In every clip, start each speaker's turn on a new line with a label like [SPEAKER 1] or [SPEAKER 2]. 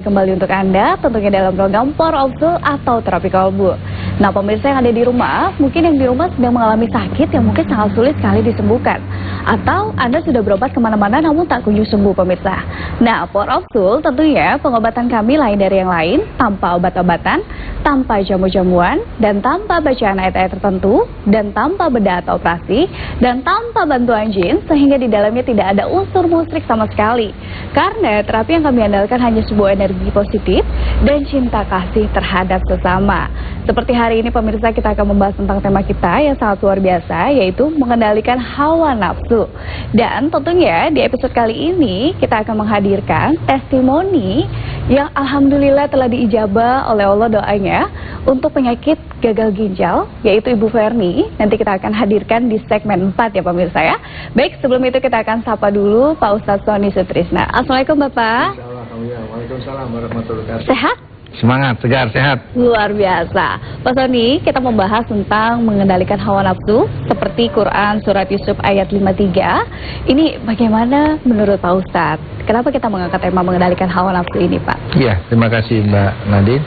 [SPEAKER 1] Kembali untuk Anda, tentunya dalam program Power of Soul atau Terapi Kalbu. Nah, pemirsa yang ada di rumah, mungkin yang di rumah sedang mengalami sakit yang mungkin sangat sulit sekali disembuhkan. Atau Anda sudah berobat kemana-mana namun tak kunjung sembuh, pemirsa. Nah, Power of Soul tentunya pengobatan kami lain dari yang lain, tanpa obat-obatan, tanpa jamu-jamuan, dan tanpa bacaan ayat-ayat tertentu, dan tanpa bedah atau operasi, dan tanpa bantuan jin, sehingga di dalamnya tidak ada unsur musrik sama sekali. Karena terapi yang kami andalkan hanya sebuah energi positif dan cinta kasih terhadap sesama. Seperti hari ini pemirsa, kita akan membahas tentang tema kita yang sangat luar biasa, yaitu mengendalikan hawa nafsu. Dan tentunya di episode kali ini kita akan menghadirkan testimoni yang alhamdulillah telah diijabah oleh Allah doanya untuk penyakit gagal ginjal, yaitu Ibu Ferni. Nanti kita akan hadirkan di segmen 4 ya pemirsa ya. Baik, sebelum itu kita akan sapa dulu Pak Ustadz Sony Sutrisna. Assalamualaikum Bapak.
[SPEAKER 2] Waalaikumsalam warahmatullahi wabarakatuh.
[SPEAKER 1] Sehat?
[SPEAKER 2] Semangat, segar, sehat.
[SPEAKER 1] Luar biasa. Pak Sony, kita membahas tentang mengendalikan hawa nafsu seperti Quran Surat Yusuf ayat 53. Ini bagaimana menurut Pak Ustadz? Kenapa kita mengangkat tema mengendalikan hawa nafsu ini, Pak?
[SPEAKER 2] Iya, terima kasih Mbak Nadine.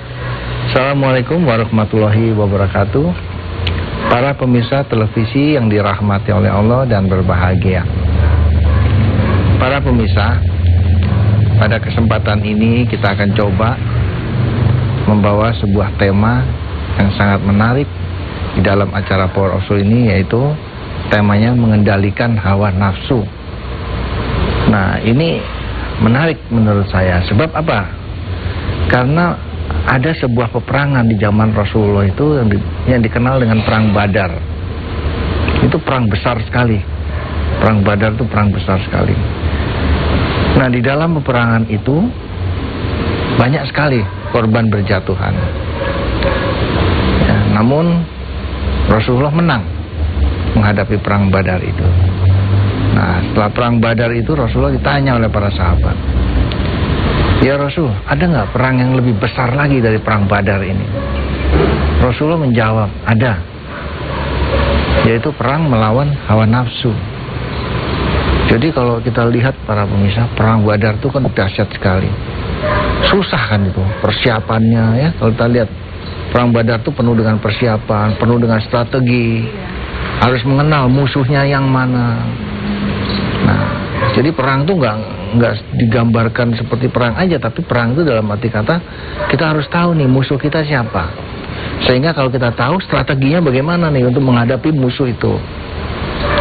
[SPEAKER 2] Assalamualaikum warahmatullahi wabarakatuh. Para pemirsa televisi yang dirahmati oleh Allah dan berbahagia. Para pemirsa, pada kesempatan ini kita akan coba membawa sebuah tema yang sangat menarik di dalam acara Power of Soul ini, yaitu temanya mengendalikan hawa nafsu. Nah, ini menarik menurut saya. Sebab apa? Karena ada sebuah peperangan di zaman Rasulullah itu yang dikenal dengan Perang Badar. Itu perang besar sekali. Perang Badar itu perang besar sekali. Nah, di dalam peperangan itu banyak sekali korban berjatuhan. Ya, namun Rasulullah menang menghadapi perang Badar itu. Nah, setelah perang Badar itu Rasulullah ditanya oleh para sahabat, "Ya Rasul, ada nggak perang yang lebih besar lagi dari perang Badar ini?" Rasulullah menjawab, "Ada. Yaitu perang melawan hawa nafsu." Jadi kalau kita lihat para pemirsa, perang Badar itu kan dahsyat sekali. Susah kan itu persiapannya ya. Kalau kita lihat perang Badar itu penuh dengan persiapan, penuh dengan strategi. Harus mengenal musuhnya yang mana. Nah, jadi perang itu nggak digambarkan seperti perang aja, tapi perang itu dalam arti kata kita harus tahu nih musuh kita siapa. Sehingga kalau kita tahu strateginya bagaimana nih untuk menghadapi musuh itu.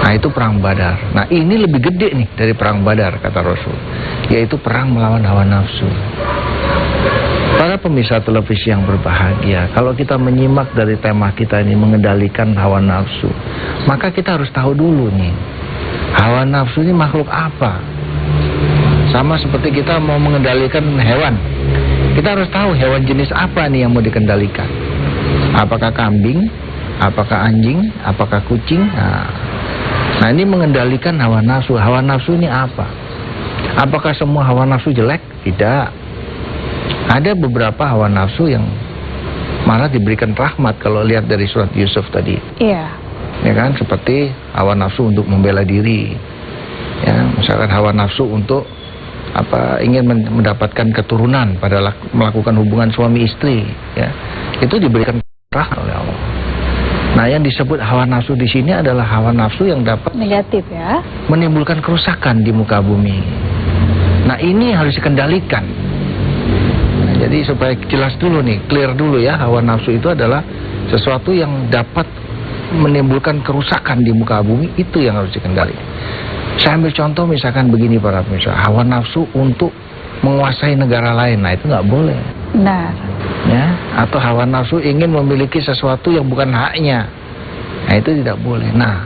[SPEAKER 2] Nah, itu perang Badar. Nah, ini lebih gede nih dari perang Badar kata Rasul, yaitu perang melawan hawa nafsu. Para pemirsa televisi yang berbahagia, kalau kita menyimak dari tema kita ini mengendalikan hawa nafsu, maka kita harus tahu dulu nih, hawa nafsu ini makhluk apa? Sama seperti kita mau mengendalikan hewan. Kita harus tahu hewan jenis apa nih yang mau dikendalikan. Apakah kambing? Apakah anjing? Apakah kucing? Nah, ini mengendalikan hawa nafsu. Hawa nafsu ini apa? Apakah semua hawa nafsu jelek? Tidak. Ada beberapa hawa nafsu yang malah diberikan rahmat kalau lihat dari surat Yusuf tadi.
[SPEAKER 1] Iya.
[SPEAKER 2] Ya kan, seperti hawa nafsu untuk membela diri. Ya, misalkan hawa nafsu untuk ingin mendapatkan keturunan pada melakukan hubungan suami istri, ya. Itu diberikan rahmat oleh Allah. Nah, yang disebut hawa nafsu di sini adalah hawa nafsu yang dapat
[SPEAKER 1] Negatif ya.
[SPEAKER 2] menimbulkan kerusakan di muka bumi. Nah, ini harus dikendalikan. Nah, jadi supaya jelas dulu nih, clear dulu ya, hawa nafsu itu adalah sesuatu yang dapat menimbulkan kerusakan di muka bumi, itu yang harus dikendalikan. Saya ambil contoh misalkan begini para pemirsa, hawa nafsu untuk menguasai negara lain, nah itu nggak boleh.
[SPEAKER 1] Benar.
[SPEAKER 2] Ya, atau hawa nafsu ingin memiliki sesuatu yang bukan haknya, nah itu tidak boleh. Nah,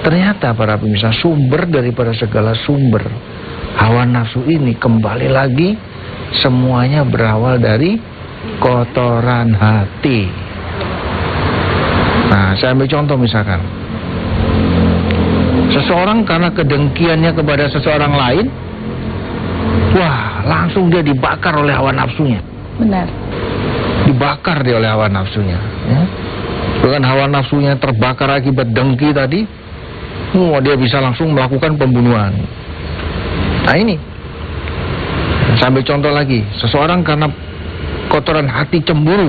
[SPEAKER 2] ternyata para pemirsa, sumber daripada segala sumber hawa nafsu ini kembali lagi semuanya berawal dari kotoran hati. Nah, saya ambil contoh misalkan, seseorang karena kedengkiannya kepada seseorang lain, wah, langsung dia dibakar oleh hawa nafsunya.
[SPEAKER 1] Benar.
[SPEAKER 2] Dibakar dia oleh hawa nafsunya, ya. Dengan hawa nafsunya terbakar akibat dengki tadi, dia bisa langsung melakukan pembunuhan. Nah, ini Saya ambil contoh lagi, seseorang karena kotoran hati cemburu.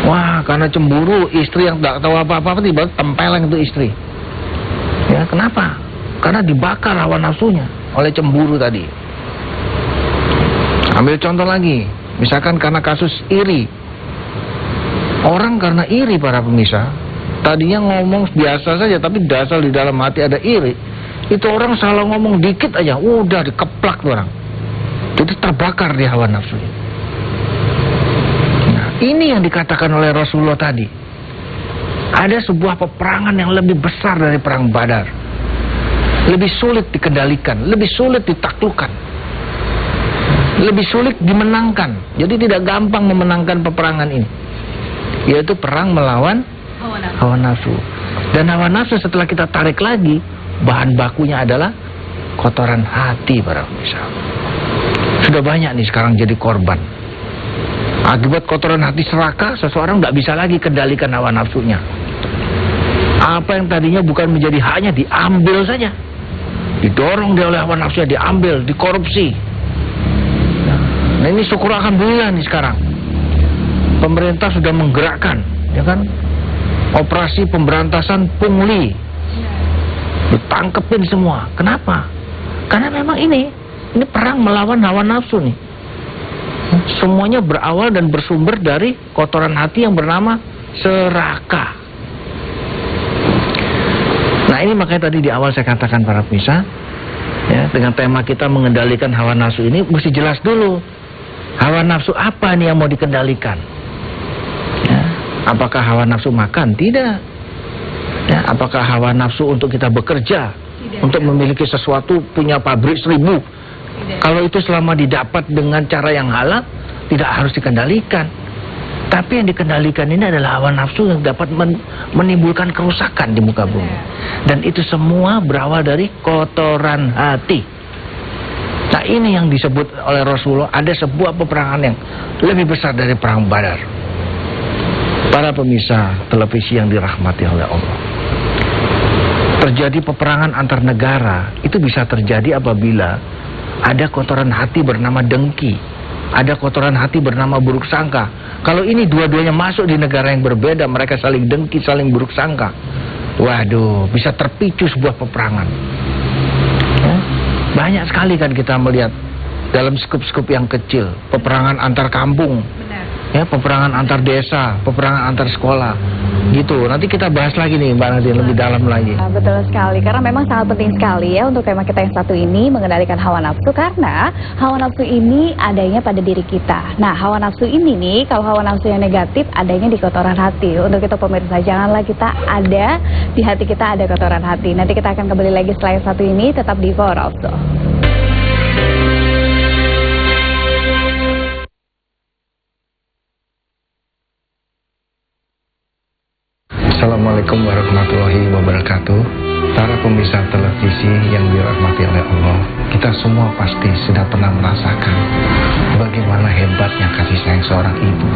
[SPEAKER 2] Wah, karena cemburu, istri yang tidak tahu apa-apa tiba tempeleng itu istri. Ya, kenapa? Karena dibakar hawa nafsunya oleh cemburu tadi. Ambil contoh lagi, misalkan karena kasus iri. Orang karena iri, para pemirsa, tadinya ngomong biasa saja, tapi dasar di dalam hati ada iri. Itu orang salah ngomong dikit aja, udah dikeplak tuh orang. Itu terbakar di hawa nafsunya. Nah, ini yang dikatakan oleh Rasulullah tadi. Ada sebuah peperangan yang lebih besar dari perang Badar. Lebih sulit dikendalikan, lebih sulit ditaklukkan, lebih sulit dimenangkan. Jadi tidak gampang memenangkan peperangan ini, yaitu perang melawan hawa nafsu. Dan hawa nafsu setelah kita tarik lagi, bahan bakunya adalah kotoran hati, para pemirsa. Sudah banyak nih sekarang jadi korban. Akibat kotoran hati serakah, seseorang tidak bisa lagi kendalikan hawa nafsunya. Apa yang tadinya bukan menjadi haknya diambil saja. Didorong dia oleh hawa nafsunya, diambil, dikorupsi. Nah, ini syukur alhamdulillah nih sekarang. Pemerintah sudah menggerakkan, ya kan, operasi pemberantasan pungli. Ditangkepin semua. Kenapa? Karena memang ini perang melawan hawa nafsu nih. Semuanya berawal dan bersumber dari kotoran hati yang bernama serakah. Nah, ini makanya tadi di awal saya katakan, para pemirsa, ya, dengan tema kita mengendalikan hawa nafsu ini mesti jelas dulu. Hawa nafsu apa nih yang mau dikendalikan? Ya, apakah hawa nafsu makan? Tidak. Ya, apakah hawa nafsu untuk kita bekerja? Tidak. Untuk memiliki sesuatu, punya pabrik 1000? Kalau itu selama didapat dengan cara yang halal, tidak harus dikendalikan. Tapi yang dikendalikan ini adalah hawa nafsu yang dapat menimbulkan kerusakan di muka bumi. Dan itu semua berawal dari kotoran hati. Nah, ini yang disebut oleh Rasulullah, ada sebuah peperangan yang lebih besar dari perang Badar. Para pemirsa televisi yang dirahmati oleh Allah, terjadi peperangan antar negara itu bisa terjadi apabila ada kotoran hati bernama dengki, ada kotoran hati bernama buruk sangka. Kalau ini dua-duanya masuk di negara yang berbeda, mereka saling dengki, saling buruk sangka, waduh, bisa terpicu sebuah peperangan. Ya, banyak sekali kan kita melihat dalam skup-skup yang kecil, peperangan antar kampung. Ya, peperangan antar desa, peperangan antar sekolah, gitu. Nanti kita bahas lagi nih, Mbak Nadine, lebih dalam lagi.
[SPEAKER 1] Betul sekali, karena memang sangat penting sekali ya untuk tema kita yang satu ini, mengendalikan hawa nafsu. Karena hawa nafsu ini adanya pada diri kita. Nah, hawa nafsu ini nih, kalau hawa nafsu yang negatif adanya di kotoran hati. Untuk itu pemirsa, janganlah kita ada di hati kita ada kotoran hati. Nanti kita akan kembali lagi setelah yang satu ini, tetap di Power of Soul.
[SPEAKER 2] Assalamualaikum warahmatullahi wabarakatuh. Para pemirsa televisi yang dirahmati oleh Allah, kita semua pasti sudah pernah merasakan bagaimana hebatnya kasih sayang seorang ibu.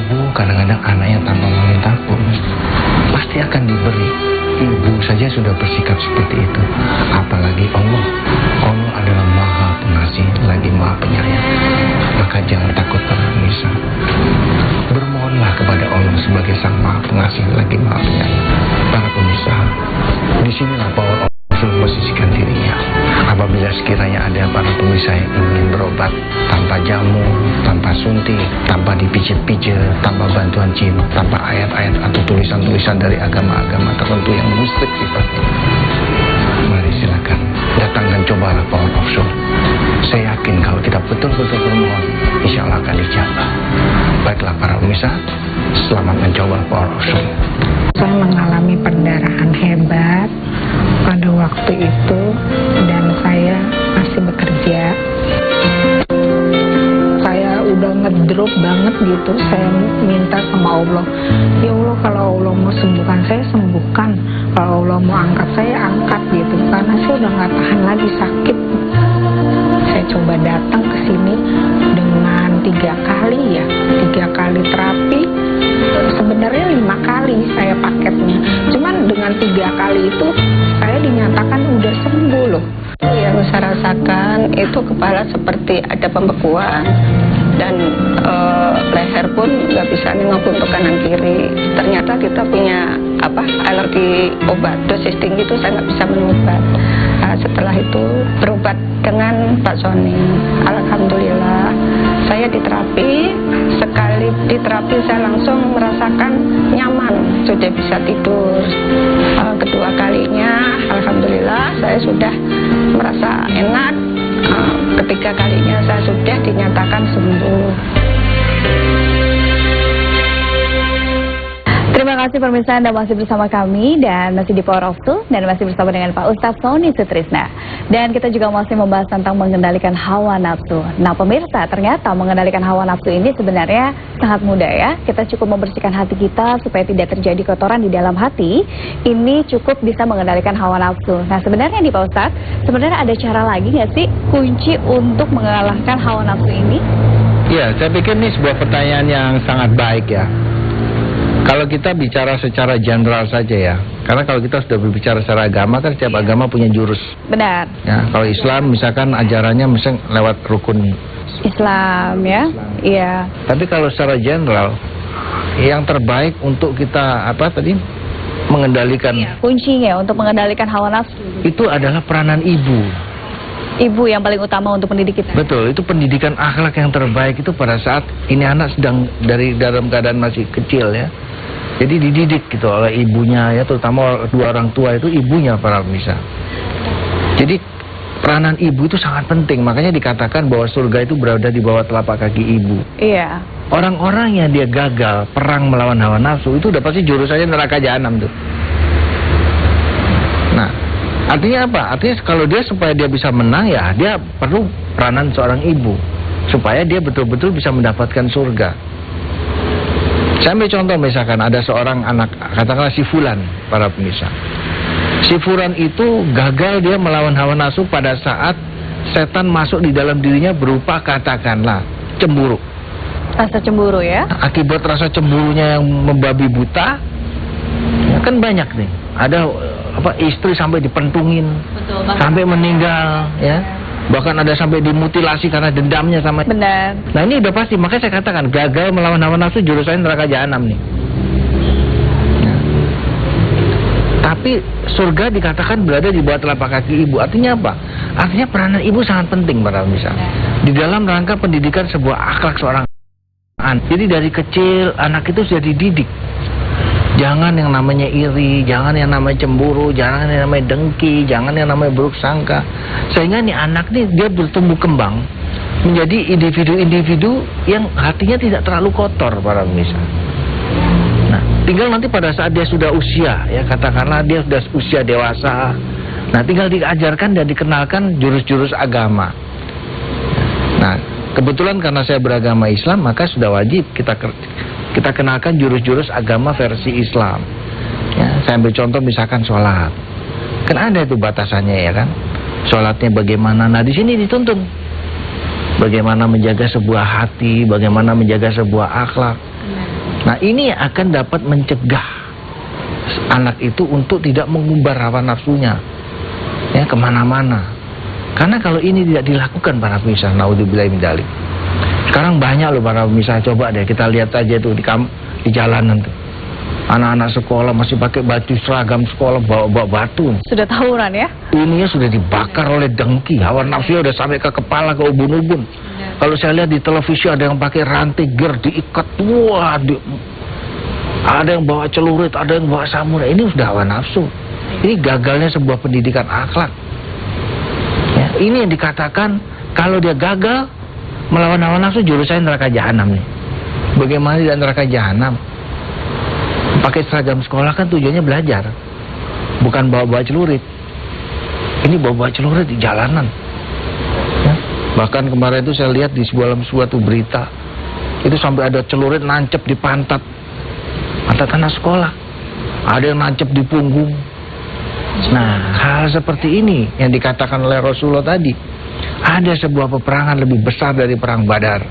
[SPEAKER 2] Ibu kadang-kadang anaknya tanpa meminta pun pasti akan diberi. Ibu saja sudah bersikap seperti itu, apalagi Allah. Allah adalah Maha Pengasih lagi Maha Penyayang. Maka jangan takut, para pemirsa. Bermohonlah kepada Allah sebagai Sang Maha Pengasih lagi Maha Penyayang. Para pemirsa, disinilah power of Rasul posisikan dirinya. Apabila sekiranya ada para pemirsa yang ingin berobat tanpa jamu, tanpa suntik, tanpa dipijit-pijit, tanpa bantuan jin, tanpa ayat-ayat atau tulisan-tulisan dari agama-agama tertentu yang musyrik sifatnya, mari silakan datang dan cobalah power of Soul. Saya yakin kalau kita betul-betul bermohon, insya Allah akan dijabah. Baiklah para pemirsa, selamat mencoba power of Soul.
[SPEAKER 3] Saya mengalami perdarahan hebat pada waktu itu dan saya masih bekerja. Saya udah ngedrop banget gitu. Saya minta sama Allah, ya Allah, kalau Allah mau sembuhkan saya, sembuhkan. Kalau Allah mau angkat saya, angkat gitu. Karena saya udah gak tahan lagi sakit. Saya coba datang ke sini dengan 3 kali terapi. Sebenarnya 5 kali saya paketnya. Cuman dengan 3 kali itu saya dinyatakan udah sembuh loh. Yang saya rasakan itu kepala seperti ada pembekuan dan leher pun nggak bisa nengok untuk kanan kiri. Ternyata kita punya alergi obat dosis tinggi itu saya nggak bisa minum obat. Setelah itu berobat dengan Pak Sony. Alhamdulillah saya diterapi. Sekali diterapi saya langsung merasakan nyaman, sudah bisa tidur. Kedua kalinya alhamdulillah saya sudah merasa enak. Ketiga kalinya saya sudah dinyatakan sembuh.
[SPEAKER 1] Terima kasih pemirsa, Anda masih bersama kami dan masih di Power of Two dan masih bersama dengan Pak Ustadz Sony Sutrisna. Dan kita juga masih membahas tentang mengendalikan hawa nafsu. Nah pemirsa, ternyata mengendalikan hawa nafsu ini sebenarnya sangat mudah ya. Kita cukup membersihkan hati kita supaya tidak terjadi kotoran di dalam hati. Ini cukup bisa mengendalikan hawa nafsu. Nah sebenarnya nih Pak Ustadz, sebenarnya ada cara lagi nggak sih kunci untuk mengalahkan hawa nafsu ini?
[SPEAKER 2] Ya, saya pikir ini sebuah pertanyaan yang sangat baik ya. Kalau kita bicara secara general saja ya, karena kalau kita sudah berbicara secara agama kan setiap agama punya jurus.
[SPEAKER 1] Benar.
[SPEAKER 2] Ya, kalau Islam misalkan ajarannya misalnya lewat rukun
[SPEAKER 1] Islam ya, iya.
[SPEAKER 2] Tapi kalau secara general, yang terbaik untuk kita mengendalikan.
[SPEAKER 1] Kuncinya untuk mengendalikan hawa nafsu
[SPEAKER 2] Itu adalah peranan ibu.
[SPEAKER 1] Ibu yang paling utama untuk pendidik kita.
[SPEAKER 2] Betul, itu pendidikan akhlak yang terbaik itu pada saat ini anak sedang dalam keadaan masih kecil ya. Jadi dididik gitu oleh ibunya ya, terutama dua orang tua itu ibunya para pemirsa. Jadi peranan ibu itu sangat penting, makanya dikatakan bahwa surga itu berada di bawah telapak kaki ibu.
[SPEAKER 1] Iya.
[SPEAKER 2] Orang-orang yang dia gagal perang melawan hawa nafsu itu udah pasti jurusannya neraka jahanam tuh. Nah, artinya apa? Artinya kalau dia supaya dia bisa menang ya dia perlu peranan seorang ibu supaya dia betul-betul bisa mendapatkan surga. Saya ambil contoh misalkan ada seorang anak, katakanlah si Fulan, para pemirsa. Si Fulan itu gagal dia melawan hawa nafsu pada saat setan masuk di dalam dirinya berupa katakanlah cemburu.
[SPEAKER 1] Rasa cemburu ya?
[SPEAKER 2] Akibat rasa cemburunya yang membabi buta, ya kan banyak nih. Ada istri sampai dipentungin, betul, sampai meninggal, ya. Bahkan ada sampai dimutilasi karena dendamnya sama.
[SPEAKER 1] Benar.
[SPEAKER 2] Nah ini udah pasti, makanya saya katakan gagal melawan hawa nafsu jurusannya neraka jahanam nih. Nah. Tapi surga dikatakan berada di bawah telapak kaki ibu. Artinya apa? Artinya peranan ibu sangat penting para pemirsa. Di dalam rangka pendidikan sebuah akhlak seorang anak. Jadi dari kecil anak itu sudah dididik. Jangan yang namanya iri, jangan yang namanya cemburu, jangan yang namanya dengki, jangan yang namanya buruk sangka. Sehingga nih anak nih dia bertumbuh kembang menjadi individu-individu yang hatinya tidak terlalu kotor para pemirsa. Nah, tinggal nanti pada saat dia sudah usia, ya katakanlah dia sudah usia dewasa. Nah, tinggal diajarkan dan dikenalkan jurus-jurus agama. Nah, kebetulan karena saya beragama Islam, maka sudah wajib kita kenalkan jurus-jurus agama versi Islam. Ya, saya ambil contoh misalkan sholat. Kan ada itu batasannya ya kan. Sholatnya bagaimana? Nah di sini dituntun bagaimana menjaga sebuah hati, bagaimana menjaga sebuah akhlak. Nah ini akan dapat mencegah anak itu untuk tidak mengumbar hawa nafsunya ya kemana-mana. Karena kalau ini tidak dilakukan para pemirsa, naudzubillahi min dzalik. Sekarang banyak loh para pemirsa, coba deh kita lihat aja tuh di jalanan tuh. Anak-anak sekolah masih pakai baju seragam sekolah bawa batu.
[SPEAKER 1] Sudah tawuran ya?
[SPEAKER 2] Ininya sudah dibakar oleh dengki, hawa nafsu udah sampai ke kepala, ke ubun-ubun. Kalau saya lihat di televisi ada yang pakai rantai ger diikat, wah, ada yang bawa celurit, ada yang bawa samurai. Ini sudah hawa nafsu. Ini gagalnya sebuah pendidikan akhlak. Ya, ini yang dikatakan kalau dia gagal melawan hawa nafsu jurusannya neraka jahanam nih. Bagaimana di neraka jahanam? Pakai seragam sekolah kan tujuannya belajar, bukan bawa-bawa celurit. Ini bawa-bawa celurit di jalanan. Ya. Bahkan kemarin itu saya lihat di suatu berita itu sampai ada celurit nancep di pantat anak sekolah. Ada yang nancep di punggung. Nah, hal seperti ini yang dikatakan oleh Rasulullah tadi. Ada sebuah peperangan lebih besar dari perang Badar,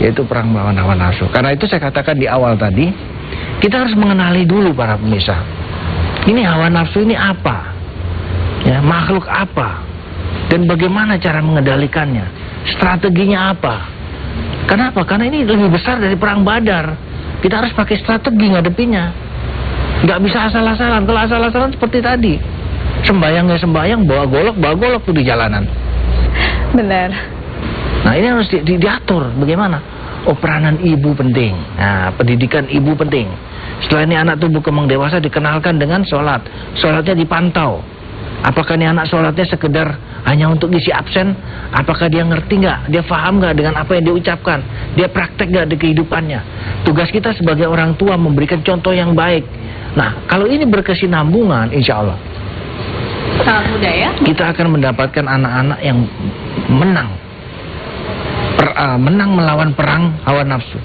[SPEAKER 2] yaitu perang melawan hawa nafsu. Karena itu saya katakan di awal tadi, kita harus mengenali dulu para pemirsa. Ini hawa nafsu ini apa? Ya, makhluk apa? Dan bagaimana cara mengendalikannya? Strateginya apa? Kenapa? Karena ini lebih besar dari perang Badar. Kita harus pakai strategi ngadepinnya. Nggak bisa asal-asalan. Kalau asal-asalan seperti tadi, sembayang ya sembayang, bawa golok tuh di jalanan.
[SPEAKER 1] Benar.
[SPEAKER 2] Nah ini harus diatur. Bagaimana? Oh, peranan ibu penting. Nah, pendidikan ibu penting. Setelah ini anak tumbuh kembang dewasa, dikenalkan dengan sholat. Sholatnya dipantau. Apakah ini anak sholatnya sekedar hanya untuk isi absen? Apakah dia ngerti nggak? Dia paham nggak dengan apa yang diucapkan? Dia praktek nggak di kehidupannya? Tugas kita sebagai orang tua memberikan contoh yang baik. Nah, kalau ini berkesinambungan, insya Allah
[SPEAKER 1] Sangat mudah ya.
[SPEAKER 2] kita akan mendapatkan anak-anak yang menang. Menang melawan perang hawa nafsu.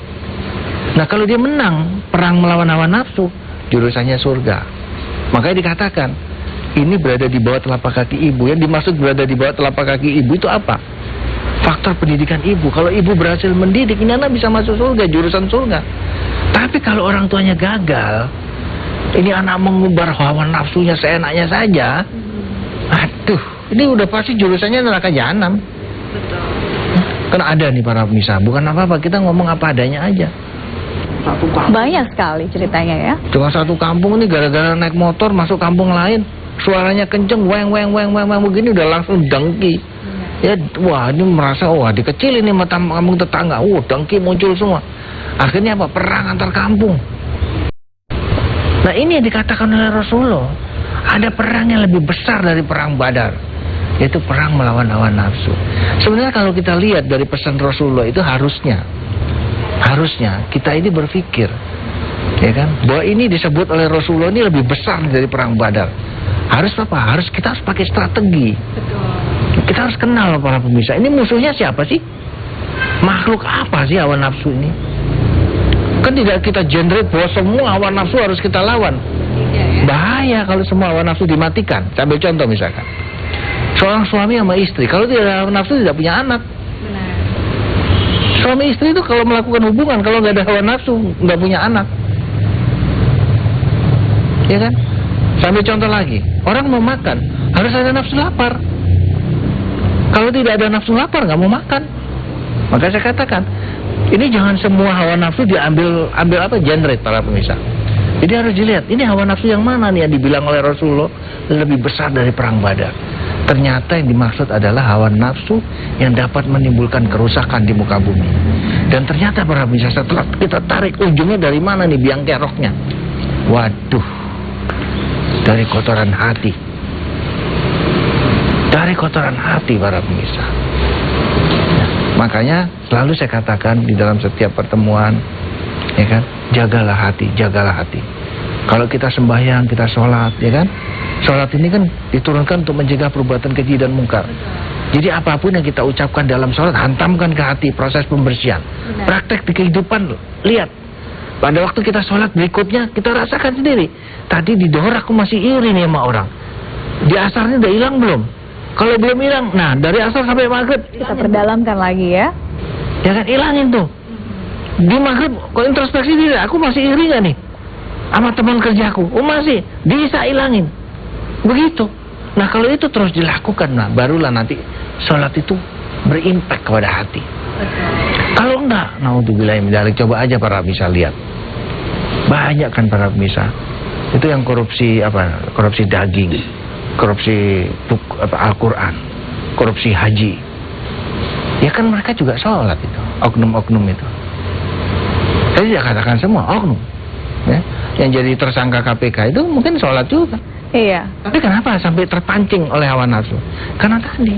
[SPEAKER 2] Nah, kalau dia menang perang melawan hawa nafsu, jurusannya surga. Makanya dikatakan, ini berada di bawah telapak kaki ibu. Yang dimaksud berada di bawah telapak kaki ibu itu apa? Faktor pendidikan ibu. Kalau ibu berhasil mendidik, ini anak bisa masuk surga, jurusan surga. Tapi kalau orang tuanya gagal, ini anak mengubar hawa nafsunya seenaknya saja, aduh, ini udah pasti jurusannya neraka jahanam. Kan ada nih para pemirsa, bukan apa-apa, kita ngomong apa adanya aja.
[SPEAKER 1] Banyak sekali ceritanya ya.
[SPEAKER 2] Cuma satu kampung nih gara-gara naik motor masuk kampung lain, suaranya kenceng, weng begini udah langsung dengki. Ya, wah ini merasa, wah dikecil ini mata kampung tetangga, dengki muncul semua. Akhirnya apa? Perang antar kampung. Nah ini yang dikatakan oleh Rasulullah, ada perang yang lebih besar dari perang Badar, yaitu perang melawan hawa nafsu. Sebenarnya kalau kita lihat dari pesan Rasulullah itu harusnya kita ini berpikir, ya kan, bahwa ini disebut oleh Rasulullah ini lebih besar dari perang Badar. Harus apa? Kita harus pakai strategi. Kita harus kenal para pemirsa, ini musuhnya siapa sih? Makhluk apa sih hawa nafsu ini? Kan tidak kita generate bahwa semua hawa nafsu harus kita lawan. Bahaya kalau semua hawa nafsu dimatikan. Saya ambil contoh misalkan, seorang suami sama istri, kalau tidak ada hawa nafsu tidak punya anak. Suami istri itu kalau melakukan hubungan, kalau nggak ada hawa nafsu nggak punya anak, ya kan? Sambil contoh lagi, orang mau makan harus ada nafsu lapar. Kalau tidak ada nafsu lapar nggak mau makan. Maka saya katakan, ini jangan semua hawa nafsu diambil generate para pemirsa. Jadi harus dilihat, ini hawa nafsu yang mana nih yang dibilang oleh Rasulullah lebih besar dari perang Badar. Ternyata yang dimaksud adalah hawa nafsu yang dapat menimbulkan kerusakan di muka bumi. Dan ternyata para pemirsa, setelah kita tarik ujungnya dari mana nih biang keroknya? Waduh, dari kotoran hati. Dari kotoran hati para pemirsa. Makanya selalu saya katakan di dalam setiap pertemuan, ya kan, jagalah hati, jagalah hati. Kalau kita sembahyang, kita sholat, ya kan, sholat ini kan diturunkan untuk mencegah perbuatan keji dan mungkar. Jadi apapun yang kita ucapkan dalam sholat, hantamkan ke hati, proses pembersihan. Praktek di kehidupan, lihat. Pada waktu kita sholat berikutnya, kita rasakan sendiri. Tadi di dohor aku masih iri nih sama orang. Di asarnya udah hilang belum? Kalau belum hilang, nah dari asar sampai maghrib
[SPEAKER 1] Kita perdamkan lagi ya.
[SPEAKER 2] ya kan, hilangin tuh. Di maghrib, kalau introspeksi diri, aku masih iri gak nih sama teman kerjaku? Oh masih, bisa hilangin. Begitu. Nah kalau itu terus dilakukan, nah barulah nanti sholat itu berimpact kepada hati. Kalau enggak, naudzubillah min dzalik, coba aja para bisa lihat. Banyak kan para pemirsa itu yang korupsi korupsi daging, korupsi Al-Quran, korupsi haji. Ya kan mereka juga sholat itu, oknum-oknum itu. Saya tidak katakan semua oknum, ya. Yang jadi tersangka KPK itu mungkin sholat juga.
[SPEAKER 1] Iya.
[SPEAKER 2] Tapi kenapa sampai terpancing oleh hawa nafsu? Karena tadi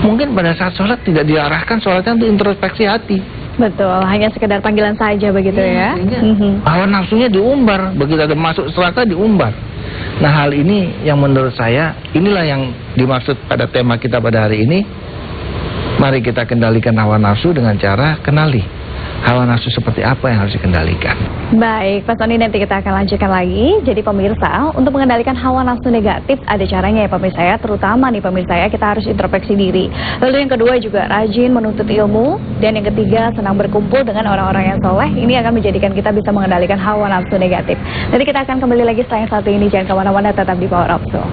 [SPEAKER 2] mungkin pada saat sholat tidak diarahkan sholatnya untuk introspeksi hati.
[SPEAKER 1] Betul, hanya sekedar panggilan saja begitu ya.
[SPEAKER 2] Hawa nafsunya diumbar, begitu ada masuk neraka diumbar. Nah hal ini yang menurut saya, inilah yang dimaksud pada tema kita pada hari ini. Mari kita kendalikan hawa nafsu dengan cara kenali hawa nafsu seperti apa yang harus dikendalikan.
[SPEAKER 1] Baik, Pak Sony, nanti kita akan lanjutkan lagi. Jadi pemirsa, untuk mengendalikan hawa nafsu negatif ada caranya ya pemirsa ya. Terutama nih pemirsa ya, kita harus introspeksi diri. Lalu yang kedua juga rajin menuntut ilmu. Dan yang ketiga, senang berkumpul dengan orang-orang yang soleh. Ini akan menjadikan kita bisa mengendalikan hawa nafsu negatif. Nanti kita akan kembali lagi setelah yang satu ini. Jangan kemana-mana, tetap di Power of Soul.